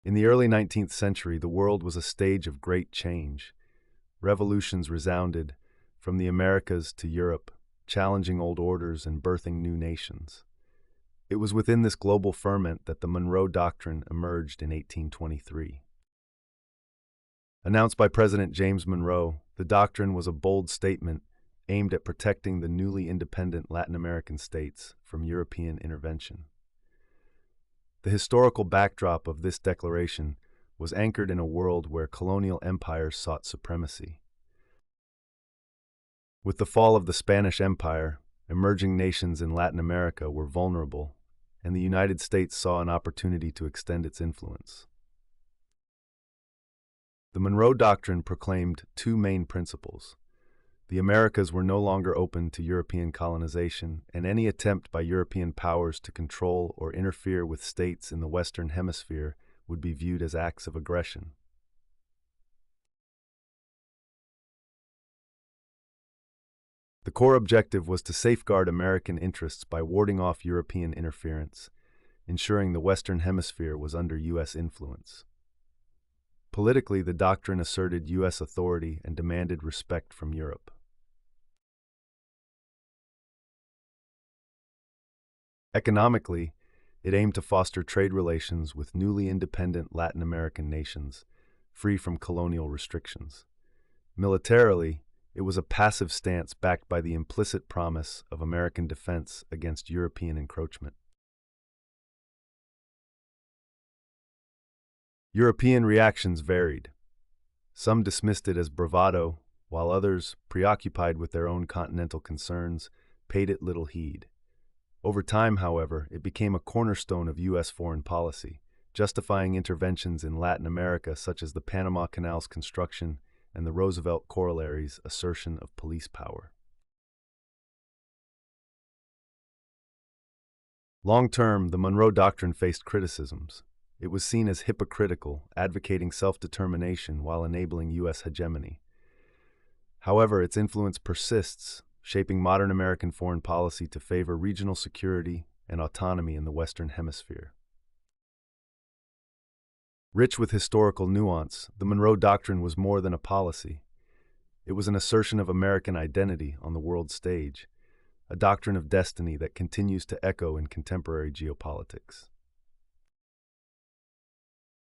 In the early 19th century, the world was a stage of great change. Revolutions resounded, from the Americas to Europe, challenging old orders and birthing new nations. It was within this global ferment that the Monroe Doctrine emerged in 1823. Announced by President James Monroe, the doctrine was a bold statement aimed at protecting the newly independent Latin American states from European intervention. The historical backdrop of this declaration was anchored in a world where colonial empires sought supremacy. With the fall of the Spanish Empire, emerging nations in Latin America were vulnerable, and the United States saw an opportunity to extend its influence. The Monroe Doctrine proclaimed two main principles. The Americas were no longer open to European colonization, and any attempt by European powers to control or interfere with states in the Western Hemisphere would be viewed as acts of aggression. The core objective was to safeguard American interests by warding off European interference, ensuring the Western Hemisphere was under U.S. influence. Politically, the doctrine asserted U.S. authority and demanded respect from Europe. Economically, it aimed to foster trade relations with newly independent Latin American nations, free from colonial restrictions. Militarily, it was a passive stance backed by the implicit promise of American defense against European encroachment. European reactions varied. Some dismissed it as bravado, while others, preoccupied with their own continental concerns, paid it little heed. Over time, however, it became a cornerstone of U.S. foreign policy, justifying interventions in Latin America such as the Panama Canal's construction and the Roosevelt corollary's assertion of police power. Long-term, the Monroe Doctrine faced criticisms. It was seen as hypocritical, advocating self-determination while enabling U.S. hegemony. However, its influence persists, shaping modern American foreign policy to favor regional security and autonomy in the Western Hemisphere. Rich with historical nuance, the Monroe Doctrine was more than a policy. It was an assertion of American identity on the world stage, a doctrine of destiny that continues to echo in contemporary geopolitics.